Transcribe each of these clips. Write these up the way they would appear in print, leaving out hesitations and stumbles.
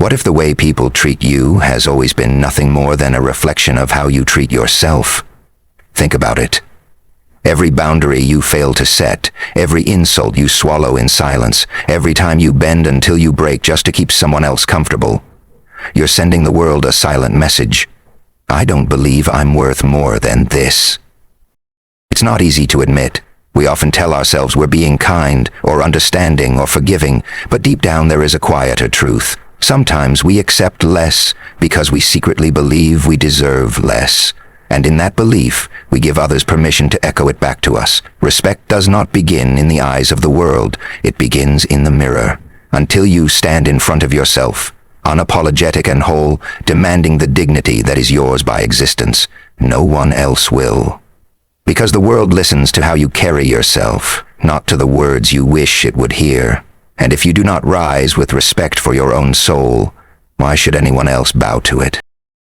What if the way people treat you has always been nothing more than a reflection of how you treat yourself? Think about it. Every boundary you fail to set, every insult you swallow in silence, every time you bend until you break just to keep someone else comfortable, you're sending the world a silent message. I don't believe I'm worth more than this. It's not easy to admit. We often tell ourselves we're being kind or understanding or forgiving, but deep down there is a quieter truth. Sometimes we accept less because we secretly believe we deserve less. And in that belief, we give others permission to echo it back to us. Respect does not begin in the eyes of the world. It begins in the mirror. Until you stand in front of yourself, unapologetic and whole, demanding the dignity that is yours by existence, no one else will. Because the world listens to how you carry yourself, not to the words you wish it would hear. And if you do not rise with respect for your own soul, why should anyone else bow to it?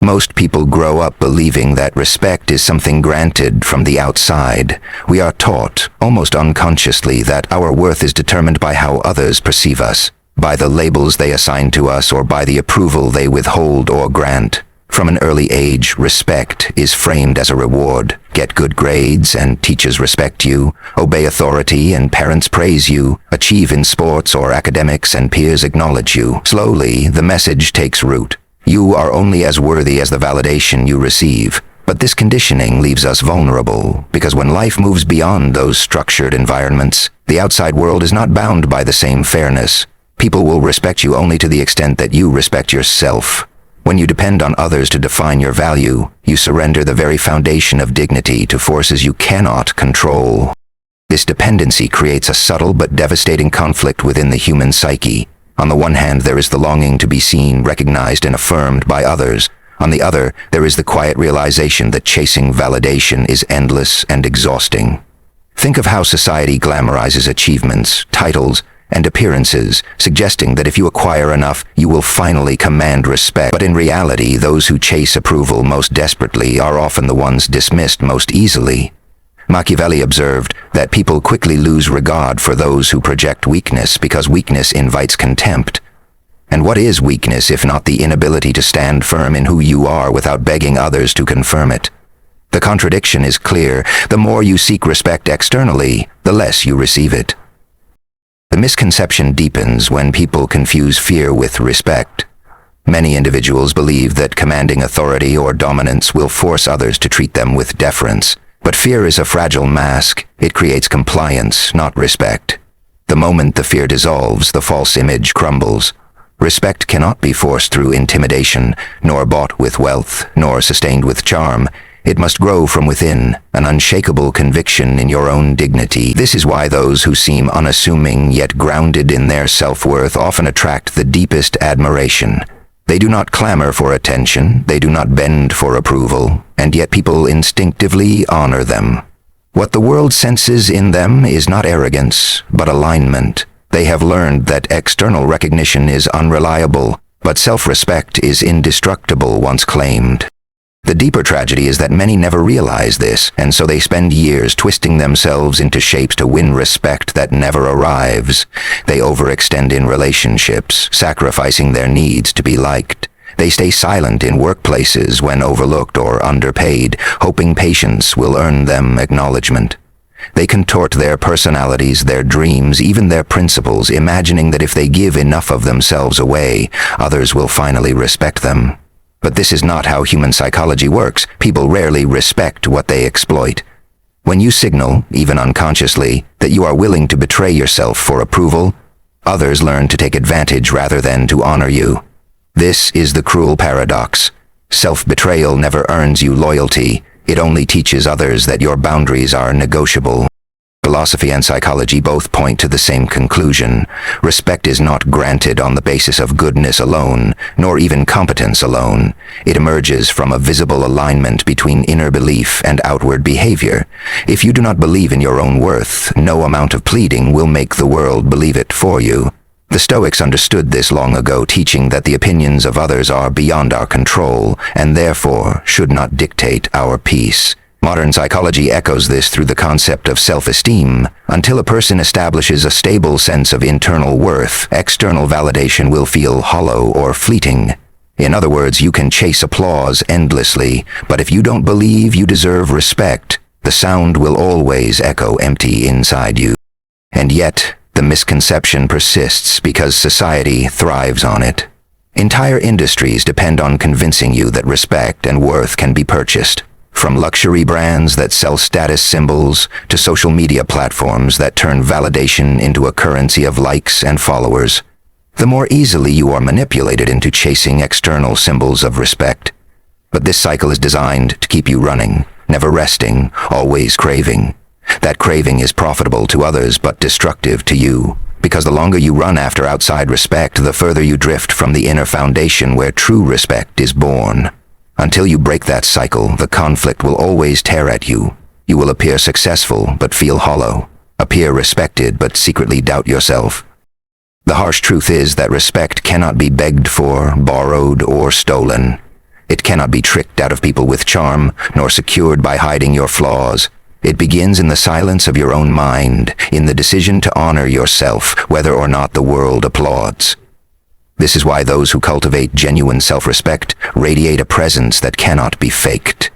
Most people grow up believing that respect is something granted from the outside. We are taught, almost unconsciously, that our worth is determined by how others perceive us, by the labels they assign to us, or by the approval they withhold or grant. From an early age, respect is framed as a reward. Get good grades and teachers respect you, obey authority and parents praise you, achieve in sports or academics and peers acknowledge you. Slowly, the message takes root. You are only as worthy as the validation you receive. But this conditioning leaves us vulnerable, because when life moves beyond those structured environments, the outside world is not bound by the same fairness. People will respect you only to the extent that you respect yourself. When you depend on others to define your value, you surrender the very foundation of dignity to forces you cannot control. This dependency creates a subtle but devastating conflict within the human psyche. On the one hand, there is the longing to be seen, recognized, and affirmed by others. On the other, there is the quiet realization that chasing validation is endless and exhausting. Think of how society glamorizes achievements, titles, and appearances, suggesting that if you acquire enough, you will finally command respect. But in reality, those who chase approval most desperately are often the ones dismissed most easily. Machiavelli observed that people quickly lose regard for those who project weakness because weakness invites contempt. And what is weakness if not the inability to stand firm in who you are without begging others to confirm it? The contradiction is clear. The more you seek respect externally, the less you receive it. The misconception deepens when people confuse fear with respect. Many individuals believe that commanding authority or dominance will force others to treat them with deference. But fear is a fragile mask. It creates compliance, not respect. The moment the fear dissolves, the false image crumbles. Respect cannot be forced through intimidation, nor bought with wealth, nor sustained with charm. It must grow from within, an unshakable conviction in your own dignity. This is why those who seem unassuming yet grounded in their self-worth often attract the deepest admiration. They do not clamor for attention, they do not bend for approval, and yet people instinctively honor them. What the world senses in them is not arrogance, but alignment. They have learned that external recognition is unreliable, but self-respect is indestructible once claimed. The deeper tragedy is that many never realize this, and so they spend years twisting themselves into shapes to win respect that never arrives. They overextend in relationships, sacrificing their needs to be liked. They stay silent in workplaces when overlooked or underpaid, hoping patience will earn them acknowledgement. They contort their personalities, their dreams, even their principles, imagining that if they give enough of themselves away, others will finally respect them. But this is not how human psychology works. People rarely respect what they exploit. When you signal, even unconsciously, that you are willing to betray yourself for approval, others learn to take advantage rather than to honor you. This is the cruel paradox. Self-betrayal never earns you loyalty. It only teaches others that your boundaries are negotiable. Philosophy and psychology both point to the same conclusion. Respect is not granted on the basis of goodness alone, nor even competence alone. It emerges from a visible alignment between inner belief and outward behavior. If you do not believe in your own worth, no amount of pleading will make the world believe it for you. The Stoics understood this long ago, teaching that the opinions of others are beyond our control, and therefore should not dictate our peace. Modern psychology echoes this through the concept of self-esteem. Until a person establishes a stable sense of internal worth, external validation will feel hollow or fleeting. In other words, you can chase applause endlessly, but if you don't believe you deserve respect, the sound will always echo empty inside you. And yet, the misconception persists because society thrives on it. Entire industries depend on convincing you that respect and worth can be purchased. From luxury brands that sell status symbols to social media platforms that turn validation into a currency of likes and followers, the more easily you are manipulated into chasing external symbols of respect. But this cycle is designed to keep you running, never resting, always craving. That craving is profitable to others but destructive to you, because the longer you run after outside respect, the further you drift from the inner foundation where true respect is born. Until you break that cycle, the conflict will always tear at you. You will appear successful but feel hollow, appear respected but secretly doubt yourself. The harsh truth is that respect cannot be begged for, borrowed, or stolen. It cannot be tricked out of people with charm, nor secured by hiding your flaws. It begins in the silence of your own mind, in the decision to honor yourself, whether or not the world applauds. This is why those who cultivate genuine self-respect radiate a presence that cannot be faked.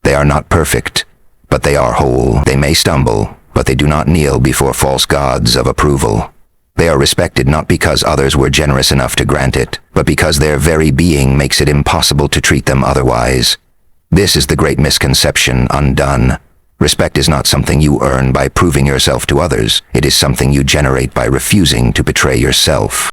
They are not perfect, but they are whole. They may stumble, but they do not kneel before false gods of approval. They are respected not because others were generous enough to grant it, but because their very being makes it impossible to treat them otherwise. This is the great misconception undone. Respect is not something you earn by proving yourself to others. It is something you generate by refusing to betray yourself.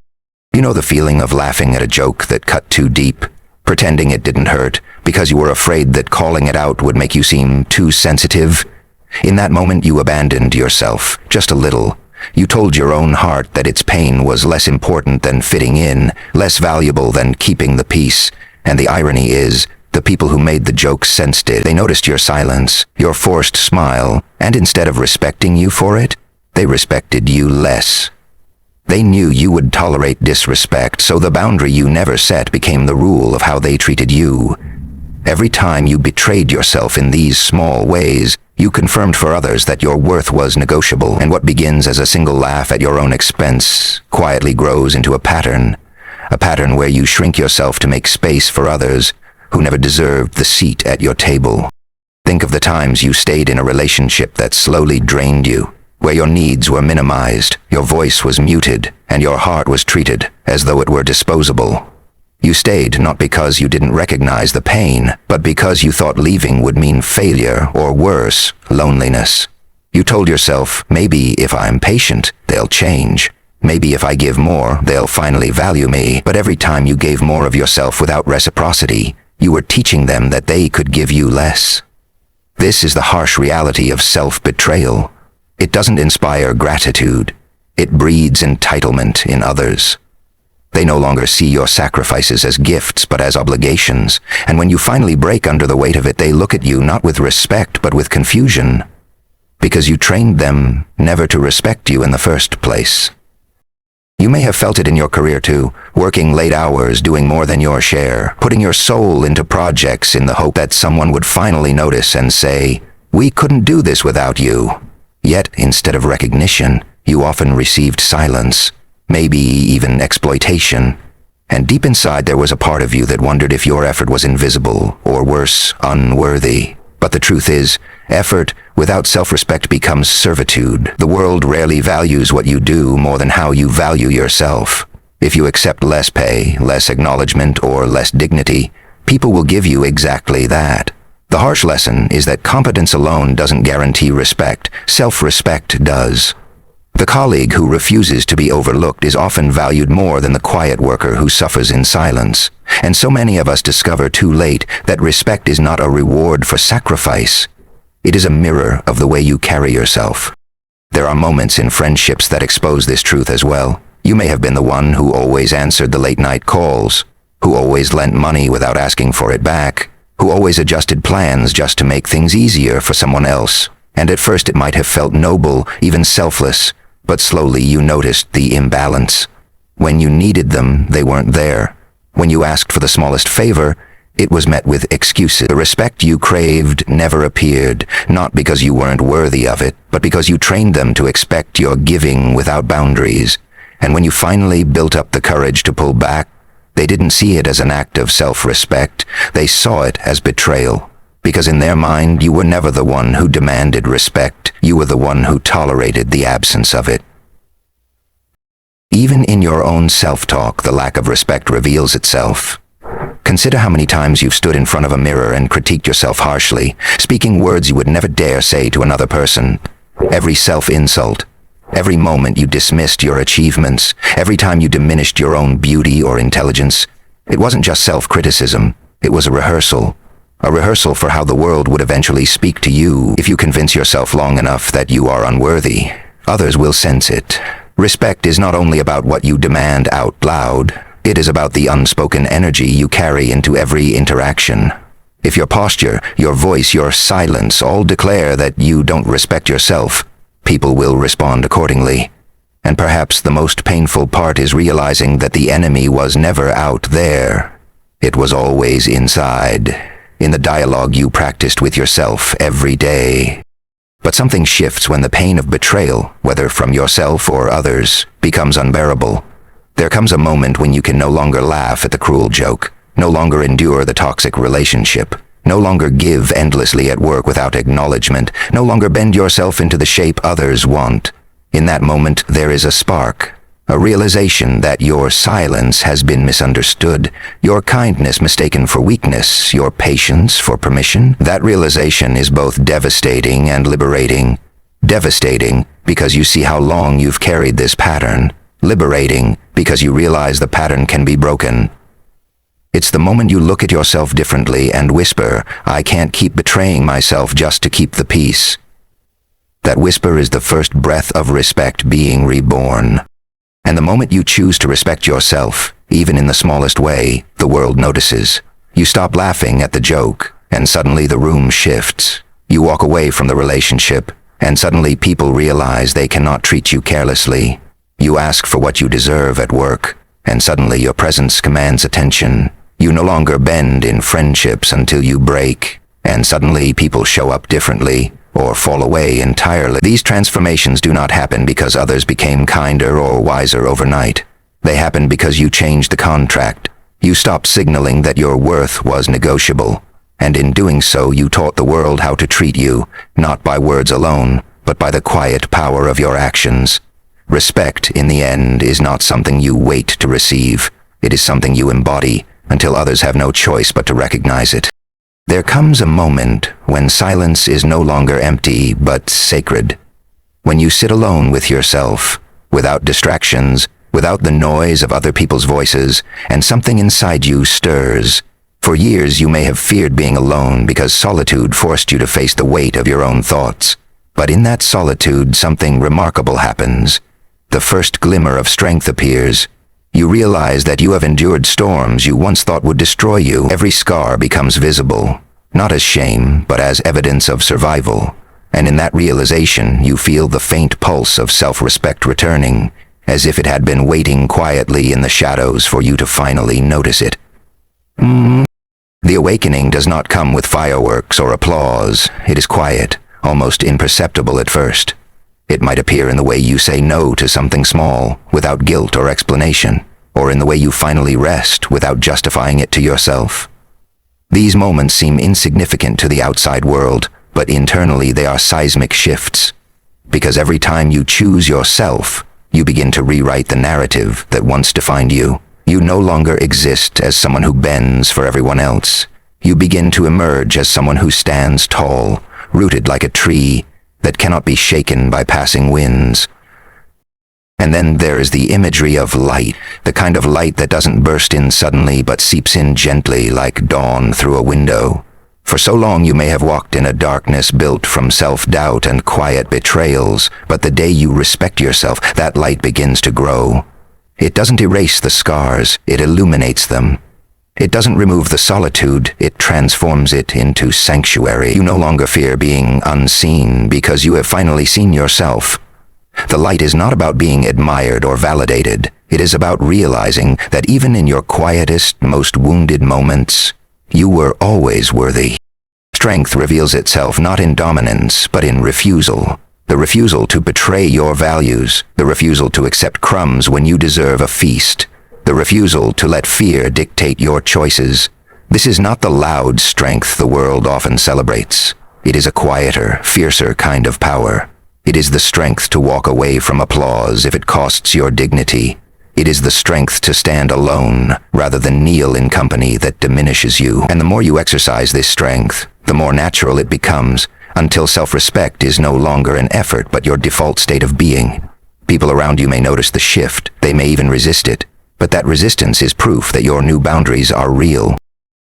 You know the feeling of laughing at a joke that cut too deep, pretending it didn't hurt, because you were afraid that calling it out would make you seem too sensitive? In that moment you abandoned yourself, just a little. You told your own heart that its pain was less important than fitting in, less valuable than keeping the peace. And the irony is, the people who made the joke sensed it. They noticed your silence, your forced smile, and instead of respecting you for it, they respected you less. They knew you would tolerate disrespect, so the boundary you never set became the rule of how they treated you. Every time you betrayed yourself in these small ways, you confirmed for others that your worth was negotiable, and what begins as a single laugh at your own expense quietly grows into a pattern where you shrink yourself to make space for others who never deserved the seat at your table. Think of the times you stayed in a relationship that slowly drained you, where your needs were minimized, your voice was muted, and your heart was treated as though it were disposable. You stayed not because you didn't recognize the pain, but because you thought leaving would mean failure, or worse, loneliness. You told yourself, maybe if I'm patient, they'll change. Maybe if I give more, they'll finally value me. But every time you gave more of yourself without reciprocity, you were teaching them that they could give you less. This is the harsh reality of self-betrayal. It doesn't inspire gratitude. It breeds entitlement in others. They no longer see your sacrifices as gifts but as obligations, and when you finally break under the weight of it, they look at you not with respect but with confusion, because you trained them never to respect you in the first place. You may have felt it in your career too, working late hours, doing more than your share, putting your soul into projects in the hope that someone would finally notice and say, "We couldn't do this without you." Yet, instead of recognition, you often received silence, maybe even exploitation. And deep inside there was a part of you that wondered if your effort was invisible, or worse, unworthy. But the truth is, effort without self-respect becomes servitude. The world rarely values what you do more than how you value yourself. If you accept less pay, less acknowledgement, or less dignity, people will give you exactly that. The harsh lesson is that competence alone doesn't guarantee respect. Self-respect does. The colleague who refuses to be overlooked is often valued more than the quiet worker who suffers in silence. And so many of us discover too late that respect is not a reward for sacrifice. It is a mirror of the way you carry yourself. There are moments in friendships that expose this truth as well. You may have been the one who always answered the late-night calls, who always lent money without asking for it back, who always adjusted plans just to make things easier for someone else. And at first it might have felt noble, even selfless, but slowly you noticed the imbalance. When you needed them, they weren't there. When you asked for the smallest favor, it was met with excuses. The respect you craved never appeared, not because you weren't worthy of it, but because you trained them to expect your giving without boundaries. And when you finally built up the courage to pull back, they didn't see it as an act of self-respect. They saw it as betrayal. Because in their mind, you were never the one who demanded respect. You were the one who tolerated the absence of it. Even in your own self-talk, the lack of respect reveals itself. Consider how many times you've stood in front of a mirror and critiqued yourself harshly, speaking words you would never dare say to another person. Every self-insult, every moment you dismissed your achievements, every time you diminished your own beauty or intelligence. It wasn't just self-criticism, it was a rehearsal. A rehearsal for how the world would eventually speak to you. If you convince yourself long enough that you are unworthy, others will sense it. Respect is not only about what you demand out loud, it is about the unspoken energy you carry into every interaction. If your posture, your voice, your silence all declare that you don't respect yourself, people will respond accordingly. And perhaps the most painful part is realizing that the enemy was never out there. It was always inside, in the dialogue you practiced with yourself every day. But something shifts when the pain of betrayal, whether from yourself or others, becomes unbearable. There comes a moment when you can no longer laugh at the cruel joke, no longer endure the toxic relationship, no longer give endlessly at work without acknowledgement, no longer bend yourself into the shape others want. In that moment, there is a spark, a realization that your silence has been misunderstood, your kindness mistaken for weakness, your patience for permission. That realization is both devastating and liberating. Devastating because you see how long you've carried this pattern. Liberating because you realize the pattern can be broken. It's the moment you look at yourself differently and whisper, "I can't keep betraying myself just to keep the peace." That whisper is the first breath of respect being reborn. And the moment you choose to respect yourself, even in the smallest way, the world notices. You stop laughing at the joke, and suddenly the room shifts. You walk away from the relationship, and suddenly people realize they cannot treat you carelessly. You ask for what you deserve at work, and suddenly your presence commands attention. You no longer bend in friendships until you break, and suddenly people show up differently, or fall away entirely. These transformations do not happen because others became kinder or wiser overnight. They happen because you changed the contract. You stopped signaling that your worth was negotiable, and in doing so you taught the world how to treat you, not by words alone, but by the quiet power of your actions. Respect, in the end, is not something you wait to receive. It is something you embody until others have no choice but to recognize it. There comes a moment when silence is no longer empty but sacred. When you sit alone with yourself, without distractions, without the noise of other people's voices, and something inside you stirs. For years you may have feared being alone because solitude forced you to face the weight of your own thoughts. But in that solitude, something remarkable happens. The first glimmer of strength appears. You realize that you have endured storms you once thought would destroy you. Every scar becomes visible, not as shame, but as evidence of survival. And in that realization, you feel the faint pulse of self-respect returning, as if it had been waiting quietly in the shadows for you to finally notice it. The awakening does not come with fireworks or applause. It is quiet, almost imperceptible at first. It might appear in the way you say no to something small, without guilt or explanation, or in the way you finally rest without justifying it to yourself. These moments seem insignificant to the outside world, but internally they are seismic shifts. Because every time you choose yourself, you begin to rewrite the narrative that once defined you. You no longer exist as someone who bends for everyone else. You begin to emerge as someone who stands tall, rooted like a tree, that cannot be shaken by passing winds. And then there is the imagery of light, the kind of light that doesn't burst in suddenly but seeps in gently like dawn through a window. For so long you may have walked in a darkness built from self-doubt and quiet betrayals, but the day you respect yourself, that light begins to grow. It doesn't erase the scars, it illuminates them. It doesn't remove the solitude, it transforms it into sanctuary. You no longer fear being unseen because you have finally seen yourself. The light is not about being admired or validated. It is about realizing that even in your quietest, most wounded moments, You were always worthy. Strength reveals itself not in dominance, but in refusal. The refusal to betray your values, the refusal to accept crumbs when you deserve a feast, the refusal to let fear dictate your choices. This is not the loud strength the world often celebrates. It is a quieter, fiercer kind of power. It is the strength to walk away from applause if it costs your dignity. It is the strength to stand alone rather than kneel in company that diminishes you. And the more you exercise this strength, the more natural it becomes, until self-respect is no longer an effort but your default state of being. People around you may notice the shift, they may even resist it, but that resistance is proof that your new boundaries are real.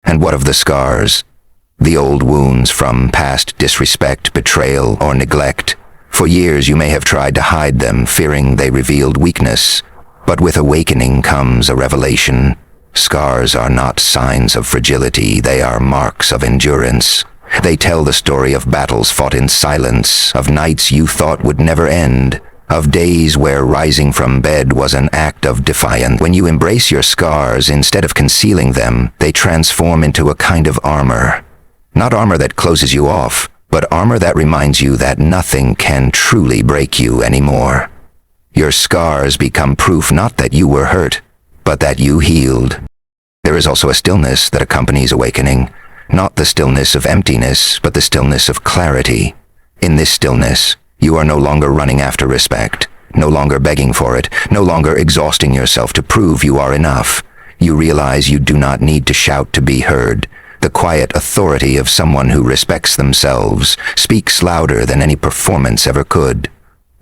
And what of the scars? The old wounds from past disrespect, betrayal, or neglect. For years you may have tried to hide them, fearing they revealed weakness. But with awakening comes a revelation. Scars are not signs of fragility, they are marks of endurance. They tell the story of battles fought in silence, of nights you thought would never end, of days where rising from bed was an act of defiance. When you embrace your scars instead of concealing them, they transform into a kind of armor. Not armor that closes you off, but armor that reminds you that nothing can truly break you anymore. Your scars become proof not that you were hurt, but that you healed. There is also a stillness that accompanies awakening, not the stillness of emptiness, but the stillness of clarity. In this stillness, you are no longer running after respect, no longer begging for it, no longer exhausting yourself to prove you are enough. You realize you do not need to shout to be heard. The quiet authority of someone who respects themselves speaks louder than any performance ever could.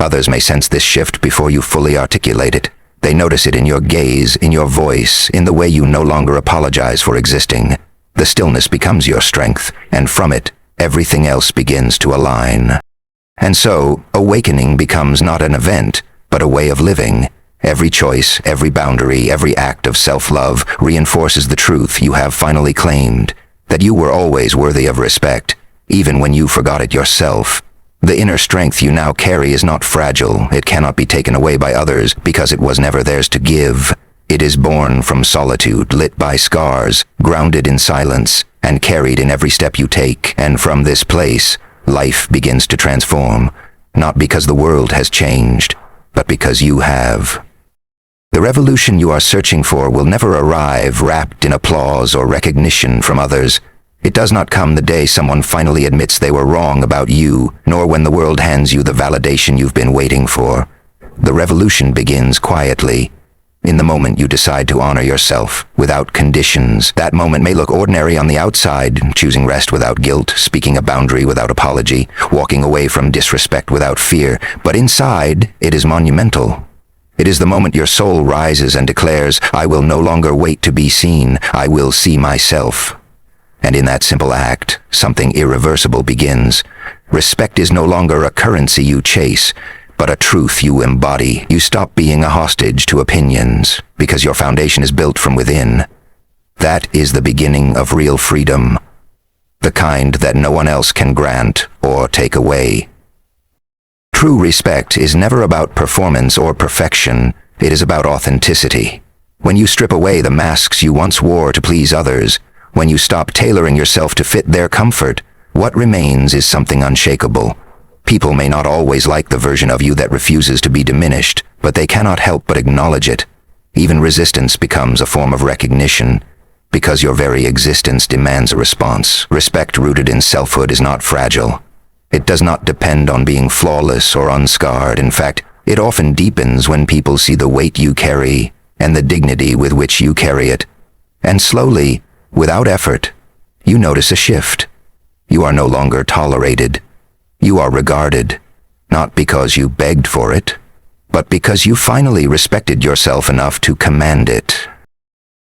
Others may sense this shift before you fully articulate it. They notice it in your gaze, in your voice, in the way you no longer apologize for existing. The stillness becomes your strength, and from it, everything else begins to align. And so, awakening becomes not an event, but a way of living. Every choice, every boundary, every act of self-love reinforces the truth you have finally claimed, that you were always worthy of respect, even when you forgot it yourself. The inner strength you now carry is not fragile. It cannot be taken away by others because it was never theirs to give. It is born from solitude, lit by scars, grounded in silence, and carried in every step you take. And from this place, life begins to transform, not because the world has changed, but because you have. The revolution you are searching for will never arrive wrapped in applause or recognition from others. It does not come the day someone finally admits they were wrong about you, nor when the world hands you the validation you've been waiting for. The revolution begins quietly, in the moment you decide to honor yourself, without conditions. That moment may look ordinary on the outside, choosing rest without guilt, speaking a boundary without apology, walking away from disrespect without fear, but inside, it is monumental. It is the moment your soul rises and declares, "I will no longer wait to be seen, I will see myself." And in that simple act, something irreversible begins. Respect is no longer a currency you chase, but a truth you embody. You stop being a hostage to opinions, because your foundation is built from within. That is the beginning of real freedom, the kind that no one else can grant or take away. True respect is never about performance or perfection, it is about authenticity. When you strip away the masks you once wore to please others, when you stop tailoring yourself to fit their comfort, what remains is something unshakable. People may not always like the version of you that refuses to be diminished, but they cannot help but acknowledge it. Even resistance becomes a form of recognition, because your very existence demands a response. Respect rooted in selfhood is not fragile. It does not depend on being flawless or unscarred. In fact, it often deepens when people see the weight you carry and the dignity with which you carry it. And slowly, without effort, you notice a shift. You are no longer tolerated. You are regarded, not because you begged for it, but because you finally respected yourself enough to command it.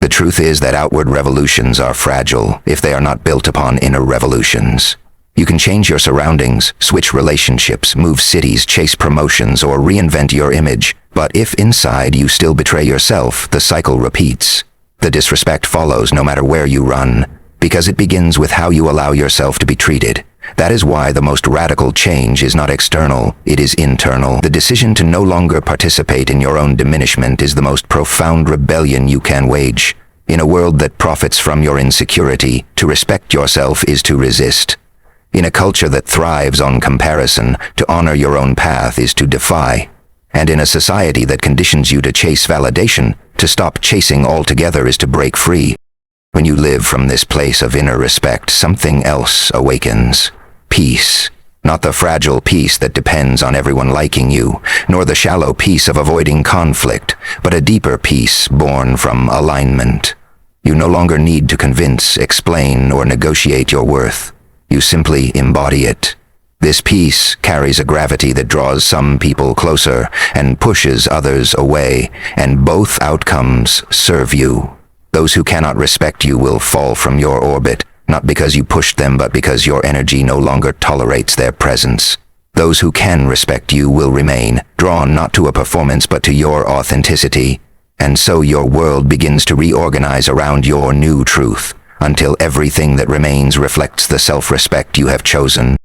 The truth is that outward revolutions are fragile if they are not built upon inner revolutions. You can change your surroundings, switch relationships, move cities, chase promotions, or reinvent your image, but if inside you still betray yourself, the cycle repeats. The disrespect follows no matter where you run, because it begins with how you allow yourself to be treated. That is why the most radical change is not external, it is internal. The decision to no longer participate in your own diminishment is the most profound rebellion you can wage. In a world that profits from your insecurity, to respect yourself is to resist. In a culture that thrives on comparison, to honor your own path is to defy. And in a society that conditions you to chase validation, to stop chasing altogether is to break free. When you live from this place of inner respect, something else awakens. Peace. Not the fragile peace that depends on everyone liking you, nor the shallow peace of avoiding conflict, but a deeper peace born from alignment. You no longer need to convince, explain, or negotiate your worth. You simply embody it. This peace carries a gravity that draws some people closer and pushes others away, and both outcomes serve you. Those who cannot respect you will fall from your orbit, not because you pushed them, but because your energy no longer tolerates their presence. Those who can respect you will remain, drawn not to a performance but to your authenticity. And so your world begins to reorganize around your new truth, until everything that remains reflects the self-respect you have chosen.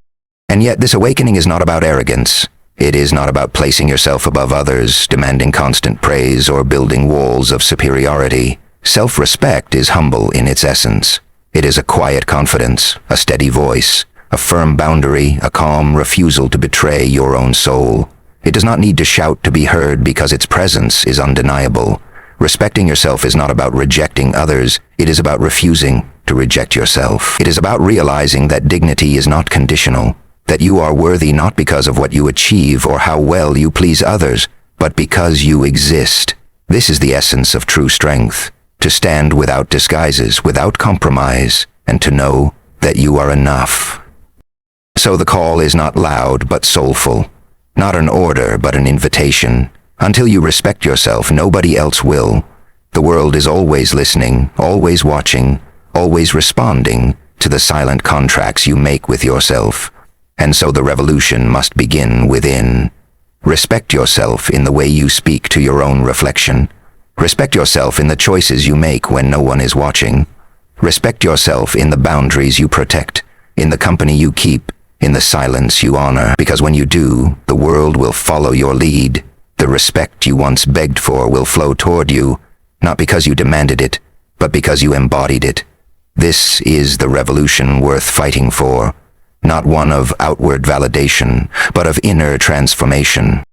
And yet this awakening is not about arrogance. It is not about placing yourself above others, demanding constant praise, or building walls of superiority. Self-respect is humble in its essence. It is a quiet confidence, a steady voice, a firm boundary, a calm refusal to betray your own soul. It does not need to shout to be heard because its presence is undeniable. Respecting yourself is not about rejecting others. It is about refusing to reject yourself. It is about realizing that dignity is not conditional, that you are worthy not because of what you achieve or how well you please others, but because you exist. This is the essence of true strength. To stand without disguises, without compromise, and to know that you are enough. So the call is not loud but soulful, not an order but an invitation. Until you respect yourself, nobody else will. The world is always listening, always watching, always responding to the silent contracts you make with yourself. And so the revolution must begin within. Respect yourself in the way you speak to your own reflection. Respect yourself in the choices you make when no one is watching. Respect yourself in the boundaries you protect, in the company you keep, in the silence you honor. Because when you do, the world will follow your lead. The respect you once begged for will flow toward you, not because you demanded it, but because you embodied it. This is the revolution worth fighting for, not one of outward validation, but of inner transformation.